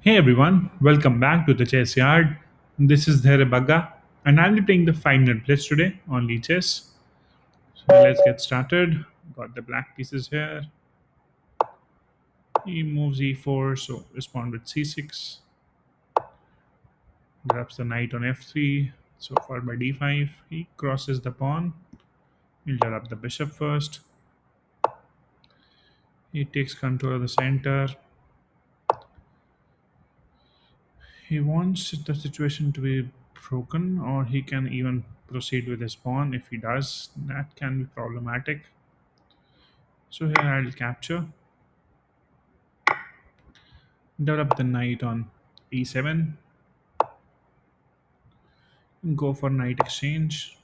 Hey everyone, welcome back to the Chessyard. This is Dhairya Bagga, and I'll be playing the 5 minute blitz today on chess. So let's get started. Got the black pieces here. He moves e4, so respond with c6. Grabs the knight on f3, so followed by d5. He crosses the pawn. He'll develop the bishop first. He takes control of the center. He wants the situation to be broken, or he can even proceed with his pawn. If he does, that can be problematic. So here I'll capture, develop the knight on e7, go for knight exchange.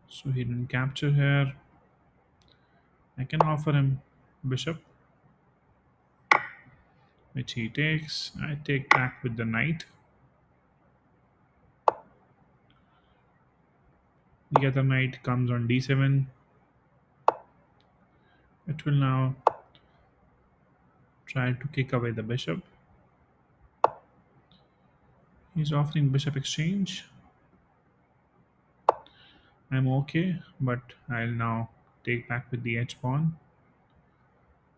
So he didn't capture here. I can offer him bishop, which he takes. I take back with the knight. The other knight comes on d7. It will now try to kick away the bishop. He's offering bishop exchange. I'm okay, but I'll now take back with the h pawn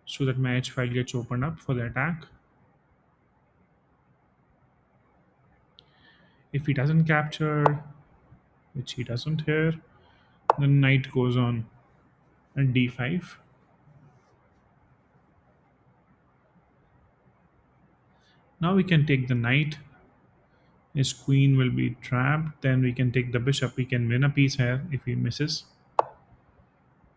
so that my h file gets opened up for the attack. If he doesn't capture, which he doesn't here, then knight goes on d5. Now we can take the knight. His queen will be trapped. Then we can take the bishop. We can win a piece here if he misses.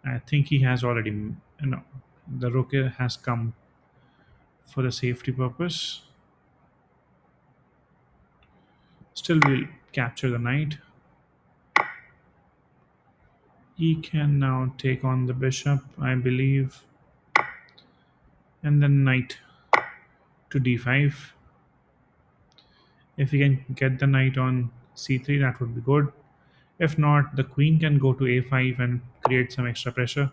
I think he has already, the rook has come for the safety purpose. Still, we'll capture the knight. He can now take on the bishop, I believe, and then knight to d5. If we can get the knight on c3, that would be good. If not, the queen can go to a5 and create some extra pressure.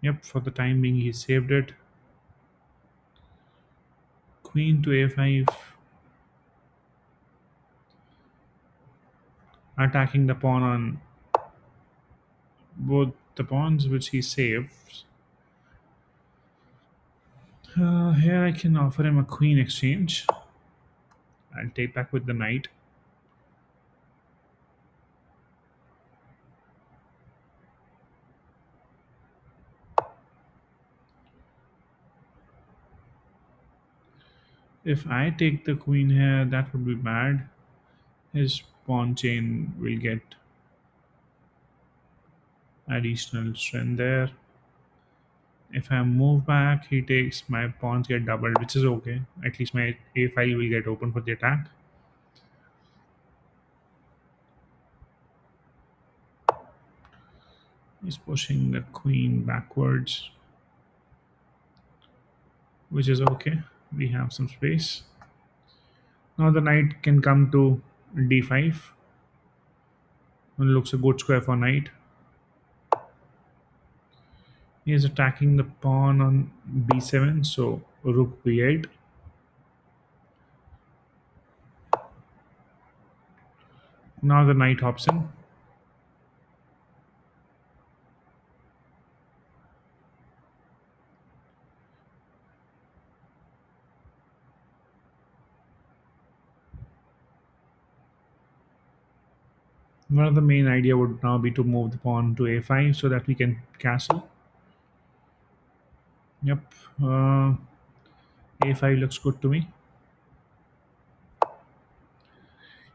Yep, for the time being, he saved it. Queen to a5, attacking the pawn on both the pawns which he saves. Here I can offer him a queen exchange. I'll take back with the knight. If I take the queen here, that would be bad. His pawn chain will get additional strength there. If I move back, he takes my pawns get doubled, which is okay. At least my a file will get open for the attack. He's pushing the queen backwards, which is okay. We have some space. Now the knight can come to d5. Looks a good square for knight. He is attacking the pawn on b7, so rook b8. Now the knight hops in. One of the main idea would now be to move the pawn to a5 so that we can castle. Yep, a5 looks good to me.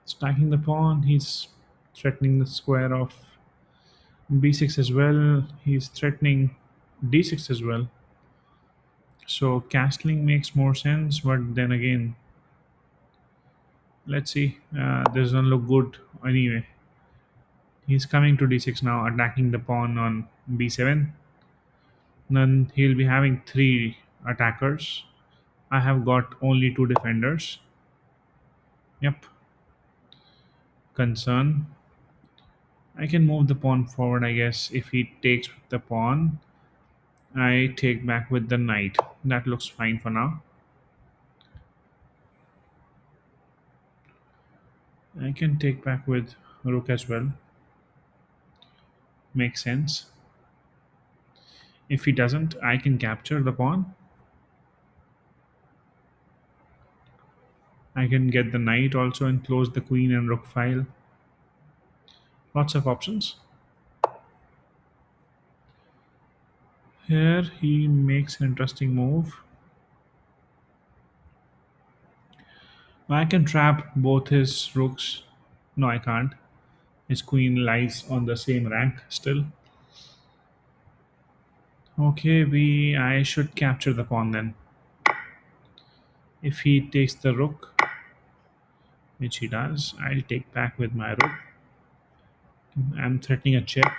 Stacking the pawn, he's threatening the square of b6 as well. He's threatening d6 as well. So castling makes more sense, but then again, let's see. This doesn't look good anyway. He's coming to d6 now, attacking the pawn on b7. Then he'll be having three attackers. I have got only two defenders. Yep, concern. I can move the pawn forward, I guess. If he takes the pawn, I take back with the knight. That looks fine for now. I can take back with rook as well. Makes sense. If he doesn't, I can capture the pawn. I can get the knight also and close the queen and rook file. Lots of options. Here he makes an interesting move. I can trap both his rooks. No, I can't. His queen lies on the same rank still. Okay, we I should capture the pawn then. If he takes the rook, which he does, I'll take back with my rook. I'm threatening a check,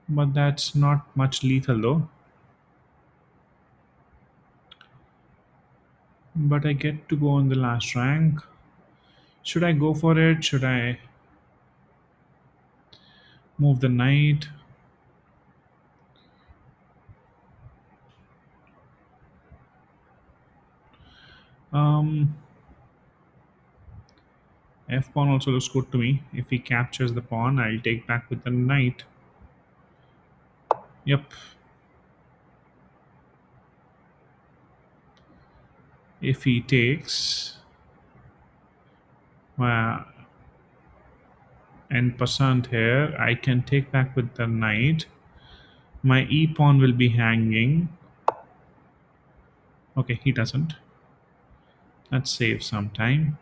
but that's not much lethal though. But I get to go on the last rank. Should I go for it? Should I move the knight? Um, F pawn also looks good to me. If he captures the pawn, I'll take back with the knight. Yep. If he takes, well, and passant here, I can take back with the knight. My e pawn will be hanging. Okay, he doesn't. Let's save some time.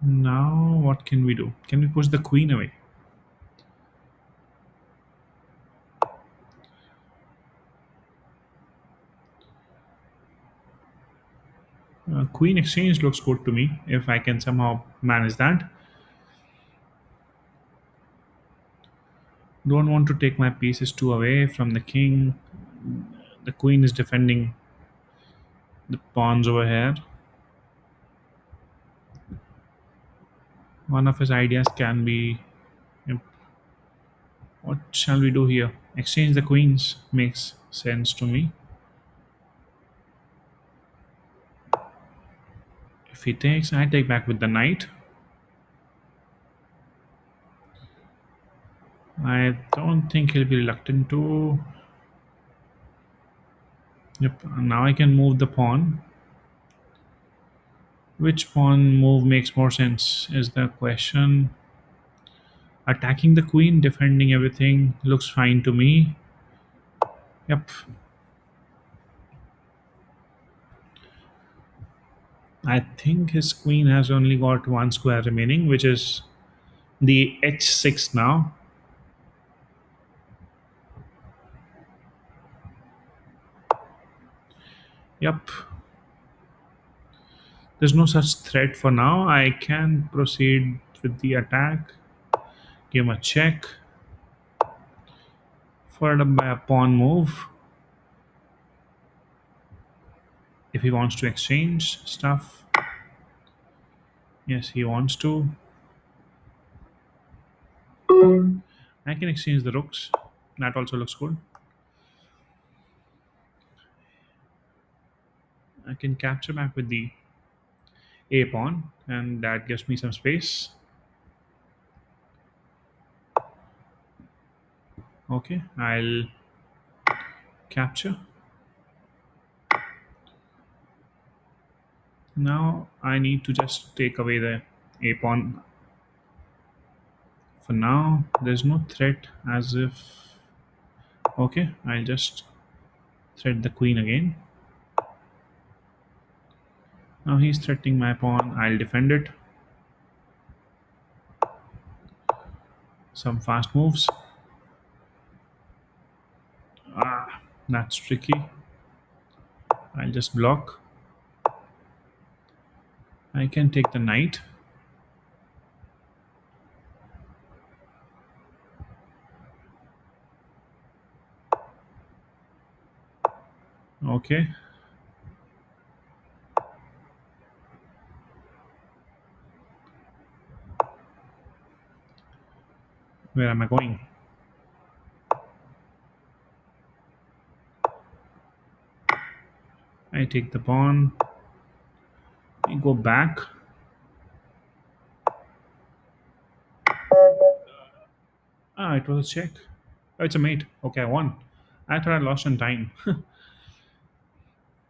Now, what can we do? Can we push the queen away? Queen exchange looks good to me if I can somehow manage that. Don't want to take my pieces too away from the king. The queen is defending the pawns over here. One of his ideas can be, yep, what shall we do here? Exchange the queens makes sense to me. If he takes, I take back with the knight. I don't think he'll be reluctant to. Yep, now I can move the pawn. Which pawn move makes more sense is the question. Attacking the queen, defending everything looks fine to me. Yep, I think his queen has only got one square remaining, which is the h6 now. Yep, there's no such threat for now. I can proceed with the attack, give him a check, followed up by a pawn move. If he wants to exchange stuff, yes, he wants to. I can exchange the rooks. That also looks good. I can capture back with the a pawn, and that gives me some space. Okay, I'll capture. Now I need to just take away the a pawn. For now, there's no threat as if. Okay, I'll just threat the queen again. Now he's threatening my pawn. I'll defend it. Some fast moves. Ah, that's tricky. I'll just block. I can take the knight. Okay. Where am I going? I take the pawn. I go back. Ah, it was a check. Oh, it's a mate. Okay, I won. I thought I lost on time.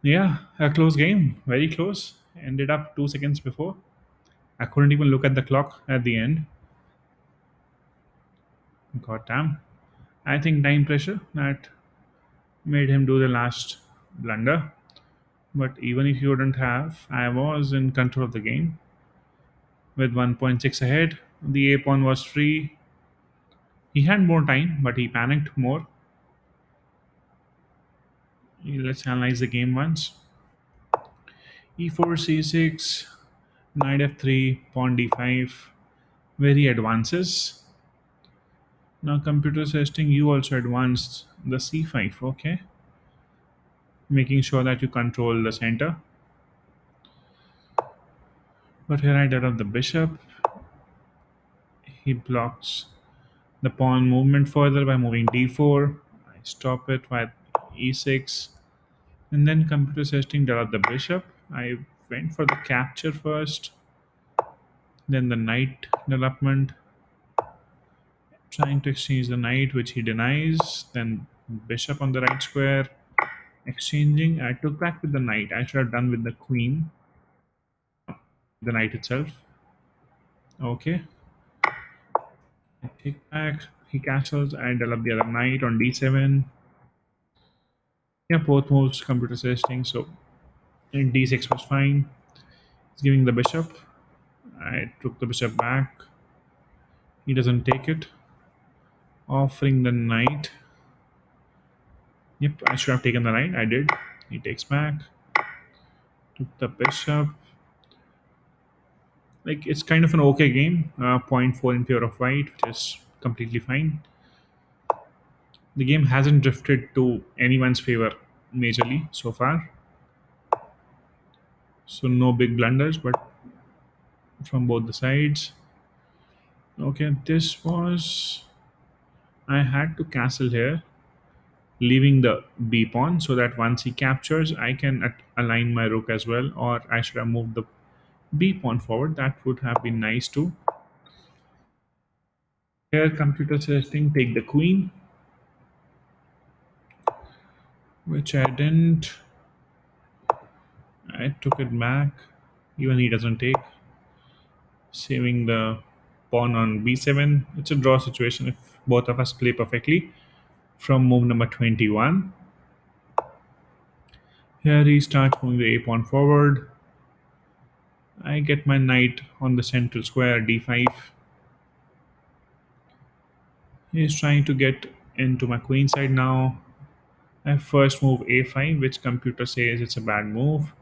Yeah, a close game. Very close. Ended up 2 seconds before. I couldn't even look at the clock at the end. God damn. I think time pressure that made him do the last blunder. But even if you wouldn't have, I was in control of the game with 1.6 ahead. The A pawn was free. He had more time, but he panicked more. Let's analyze the game once. E4, C6, knight F3, pawn D5, where he advances. Now computer testing, you also advanced the C5, okay? Making sure that you control the center. But here I develop the bishop. He blocks the pawn movement further by moving d4. I stop it by e6. And then computer testing developed the bishop. I went for the capture first, then the knight development, trying to exchange the knight, which he denies, then bishop on the right square, exchanging. I took back with the knight. I should have done with the queen, the knight itself. Okay, I take back. He castles. I develop the other knight on d7. Yeah, both moves computer testing. So in d6 was fine. He's giving the bishop. I took the bishop back. He doesn't take it. Offering the knight. Yep, I should have taken the knight. I did. He takes back. Took the bishop. Like it's kind of an okay game. Point 0.4 in favor of white, which is completely fine. The game hasn't drifted to anyone's favor majorly so far. So no big blunders, but from both the sides. Okay, this was I had to castle here, leaving the b pawn so that once he captures, I can align my rook as well. Or I should have moved the b pawn forward. That would have been nice too. Here, computer suggesting take the queen, which I didn't. I took it back. Even he doesn't take, saving the pawn on b7. It's a draw situation if both of us play perfectly. From move number 21, here he starts moving the a pawn forward. I get my knight on the central square d5. He's trying to get into my queen side now. I first move a5, which computer says it's a bad move.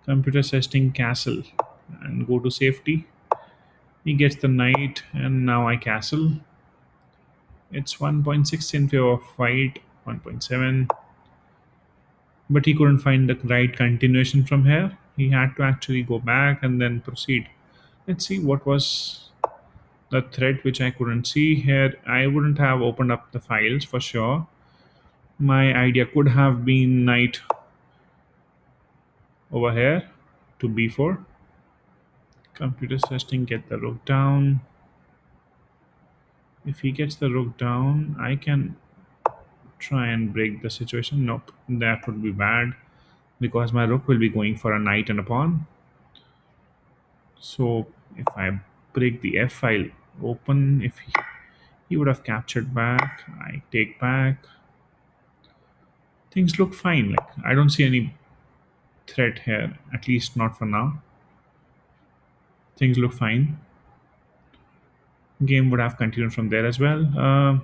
Computer testing castle and go to safety. He gets the knight, and now I castle. It's 1.6 in favor of white, 1.7. But he couldn't find the right continuation from here. He had to actually go back and then proceed. Let's see what was the thread which I couldn't see here. I wouldn't have opened up the files for sure. My idea could have been knight over here to b4. Computer testing, get the rook down. If he gets the rook down, I can try and break the situation. Nope, that would be bad because my rook will be going for a knight and a pawn. So if I break the f file open, if he would have captured back, I take back. Things look fine. Like I don't see any threat here, at least not for now. Things look fine. Game would have continued from there as well.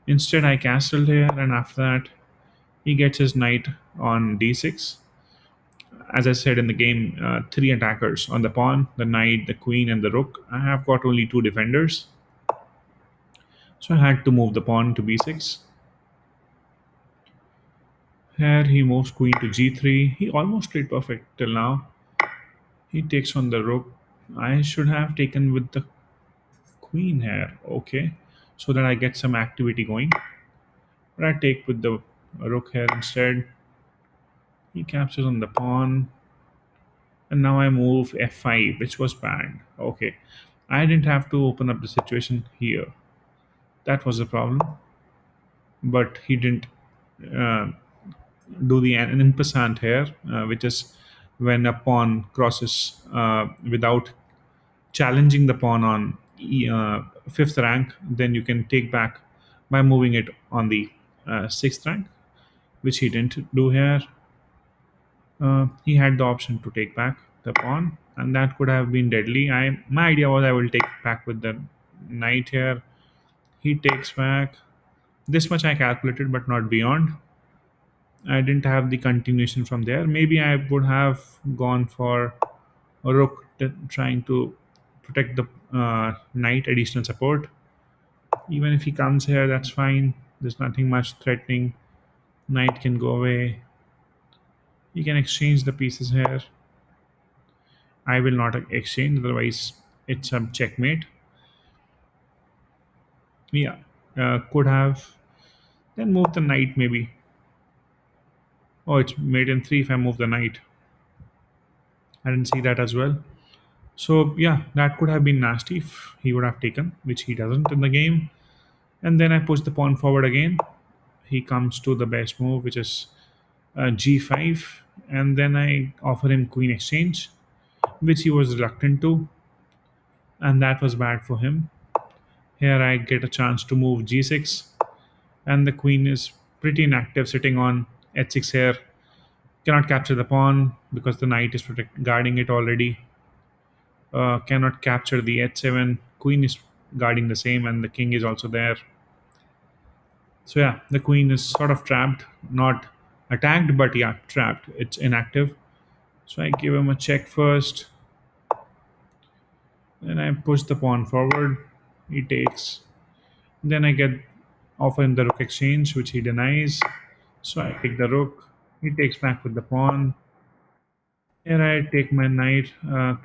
Instead, I castled here, and after that, he gets his knight on d6. As I said in the game, three attackers on the pawn, the knight, the queen, and the rook. I have got only two defenders, so I had to move the pawn to b6. Here he moves queen to g3. He almost played perfect till now. He takes on the rook. I should have taken with the queen here. Okay. so that I get some activity going. But I take with the rook here instead. He captures on the pawn, and now I move f5, which was bad. Okay, I didn't have to open up the situation here. That was the problem, but he didn't uh, do the an in here, which is when a pawn crosses without challenging the pawn on fifth rank, then you can take back by moving it on the sixth rank, which he didn't do here. He had the option to take back the pawn, and that could have been deadly. My idea was I will take back with the knight here. He takes back. This much I calculated, but not beyond. I didn't have the continuation from there. Maybe I would have gone for a rook trying to protect the knight additional support. Even if he comes here, that's fine. There's nothing much threatening. Knight can go away. You can exchange the pieces here. I will not exchange, otherwise it's a checkmate. Yeah, could have. Then move the knight maybe. Oh, it's mate in three if I move the knight. I didn't see that as well. So yeah, that could have been nasty if he would have taken, which he doesn't in the game. And then I push the pawn forward again. He comes to the best move, which is g5, and then I offer him queen exchange, which he was reluctant to, and that was bad for him. Here I get a chance to move g6, and the queen is pretty inactive, sitting on h6 here. Cannot capture the pawn because the knight is guarding it already. Cannot capture the h7. Queen is guarding the same, and the king is also there. So yeah, the queen is sort of trapped, not attacked, but yeah, trapped. It's inactive. So I give him a check first. Then I push the pawn forward. He takes. Then I get offer him the rook exchange, which he denies. So I take the rook. He takes back with the pawn. Here I take my knight,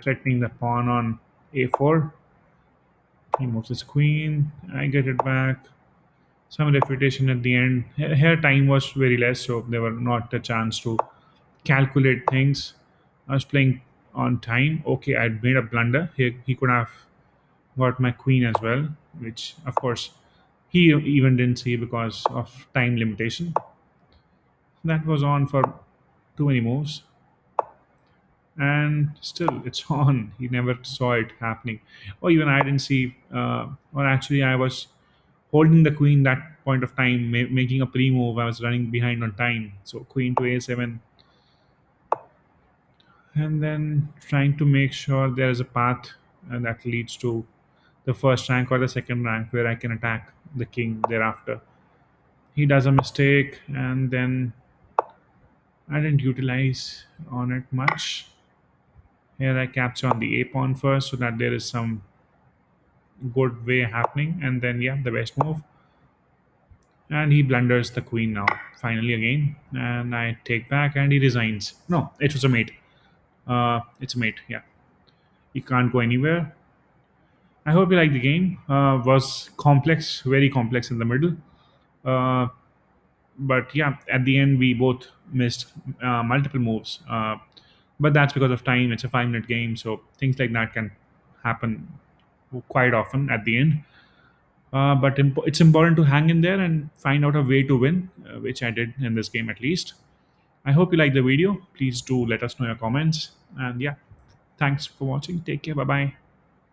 threatening the pawn on a4. He moves his queen. I get it back. Some refutation at the end. Here time was very less, so there were not a chance to calculate things. I was playing on time. Okay, I'd made a blunder. He could have got my queen as well, which of course he even didn't see because of time limitation. That was on for too many moves, and still it's on. He never saw it happening, or even I didn't see. Or actually, I was holding the queen that point of time, making a pre-move. I was running behind on time, so queen to a7, and then trying to make sure there is a path that leads to the first rank or the second rank where I can attack the king thereafter. He does a mistake, and then I didn't utilize on it much. Here I capture on the a pawn first so that there is some good way happening, and then yeah, the best move. And he blunders the queen now, finally again, and I take back, and he resigns. No, it was a mate. It's a mate, yeah. He can't go anywhere. I hope you like the game. Was complex, very complex in the middle. Uh, but yeah, at the end we both missed multiple moves. But that's because of time. It's a 5 minute game, so things like that can happen quite often at the end. But it's important to hang in there and find out a way to win, which I did in this game at least. I hope you like the video. Please do let us know your comments. And yeah, thanks for watching. Take care. Bye bye.